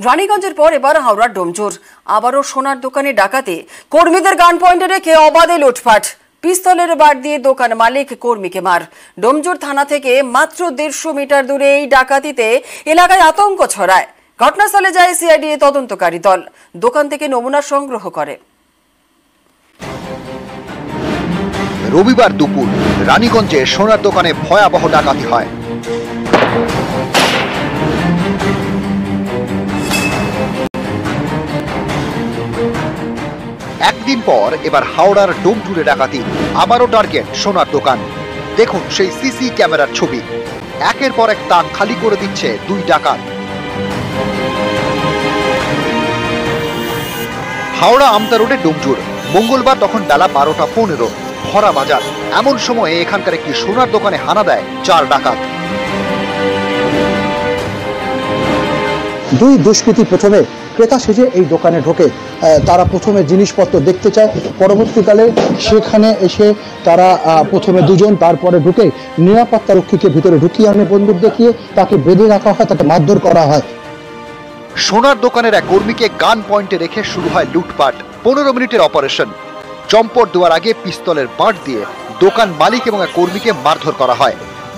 রানীগঞ্জের পর এবার হাওড়ার ডোমজুর, আবারও সোনার দোকানে ডাকাতি, কর্মীদের গান পয়েন্টে রেখে অবাধে লুটপাট, পিস্তলের বার দিয়ে দোকান মালিক কর্মীকে মার। ডোমজুর থানা থেকে মাত্র 150 মিটার দূরে এই ডাকাতিতে এলাকায় আতঙ্ক ছড়ায়। ঘটনাস্থলে যায় সিআইডি তদন্তকারী দল, দোকান থেকে নমুনা সংগ্রহ করে। রবিবার দুপুর রানীগঞ্জে সোনার দোকানে ভয়াবহ ডাকাতি হয়। একদিন পর এবার হাওড়ার ডোমজুড়ে ডাকাতি, আবারও টার্গেট সোনার দোকান। দেখুন সেই সিসি ক্যামেরার ছবি, একের পর এক তাক খালি করে দিচ্ছে দুই ডাকাত। হাওড়া আমতা রোডে ডোমজুর, মঙ্গলবার তখন বেলা 12:15, ভরা বাজার। এমন সময়ে এখানকার একটি সোনার দোকানে হানা দেয় 4 ডাকাত। দুই দুষ্কৃতী প্রথমে ক্রেতা সেজে এই দোকানে ঢোকে। তারা প্রথমে জিনিসপত্র দেখতে চায়, পরবর্তীকালে সেখানে এসে তারা প্রথমে দুজন, তারপরে ঢুকে নিরাপত্তা রক্ষীকে ভিতরে ঢুকিয়ে আনে, বন্দুক দেখিয়ে তাকে বেঁধে রাখা হয়, তাকে মারধর করা হয়। সোনার দোকানের এক কর্মীকে গান পয়েন্টে রেখে শুরু হয় লুটপাট। 15 মিনিটের অপারেশন। চম্পট দেওয়ার আগে পিস্তলের বাঁট দিয়ে দোকান মালিক এবং এক কর্মীকে মারধর করা হয়।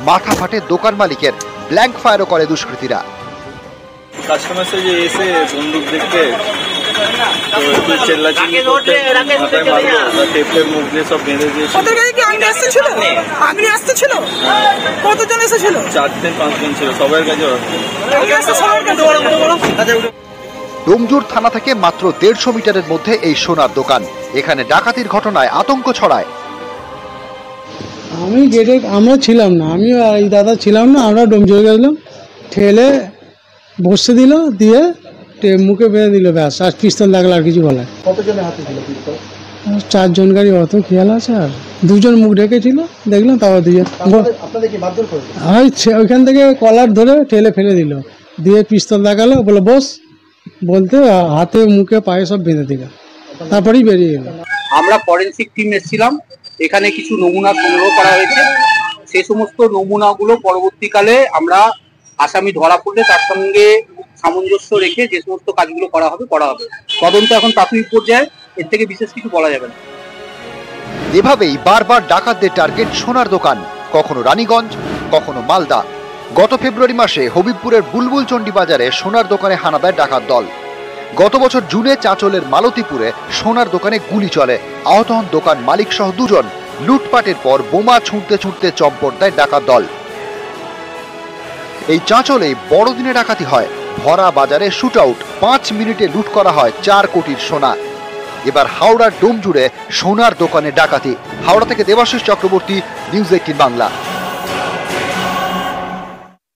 মাথা ফাটে দোকান মালিকের, ব্ল্যাঙ্ক ফায়ারও করে দুষ্কৃতীরা। কাস্টমার से যে এসে বন্দুক দেখতে তো একটু চেল্লাচিল্লি করতে, মাথায় মারলো, টেপে মুখ দিয়ে সব বেঁধে দিয়েছে। ওদের কাছে কি আগ্নি আসতেছিল? আগ্নি আসতেছিল? কতজন এসেছিল? 4-5 জন ছিল, সবার কাছে। ডোমজুর থানা থেকে মাত্র 150 মিটারের মধ্যে এই সোনার দোকান। এখানে ডাকাতির ঘটনায় আতঙ্ক ছড়ায়। আমি গেটে, আমরা ছিলাম না, আমি আর এই দাদা ছিলাম না, আমরা ডোমজুরে গেছিলাম। ঠেলে বসে দিল, দিয়ে মুখে বেঁধে দিল, ব্যাস। আর পিস্তল লাগলো, আর কিছু বলার। কতজনের হাতে ছিল পিস্তল? 4 জন গাড়ি, অত খেয়াল আছে। আর 2 জন মুখ ঢেকেছিল, দেখলাম। তারপর 2 জন ওইখান থেকে কলার ধরে ঠেলে ফেলে দিল, দিয়ে পিস্তল দেখালো, বলে বস, বলতে হাতে মুখে পায়ে সব বেঁধে দিল, তারপরেই বেরিয়ে গেল। আমরা ফরেন্সিক টিম এসেছিলাম, এখানে কিছু নমুনা সংগ্রহ করা হয়েছে। সেই সমস্ত নমুনাগুলো পরবর্তীকালে আমরা আসামি ধরা পড়লে তার সঙ্গে সামঞ্জস্য রেখে যে সমস্ত কাজগুলো করা হবে। তদন্ত এখন প্রাথমিক পর্যায়ে, এর থেকে বিশেষ কিছু বলা যাবে না। এভাবেই বারবার ডাকাতদের টার্গেট সোনার দোকান, কখনো রানীগঞ্জ, কখনো মালদা। গত ফেব্রুয়ারি মাসে হবিবপুরের বুলবুল চণ্ডী বাজারে সোনার দোকানে হানা দেয় ডাকাত দল। গত বছর জুনে চাঁচলের মালতীপুরে সোনার দোকানে গুলি চলে, আহত হন দোকান মালিক সহ 2 জন। লুটপাটের পর বোমা ছুঁড়তে ছুঁড়তে চম্পট দেয় ডাকাত দল। এই চাঁচলেই বড়দিনে ডাকাতি হয়। ভরা বাজারে শুট আউট, 5 মিনিটে লুট করা হয় 4 কোটির সোনা। এবার হাওড়ার ডোমজুড়ে সোনার দোকানে ডাকাতি। হাওড়া থেকে দেবাশিস চক্রবর্তী, নিউজ 18 বাংলা।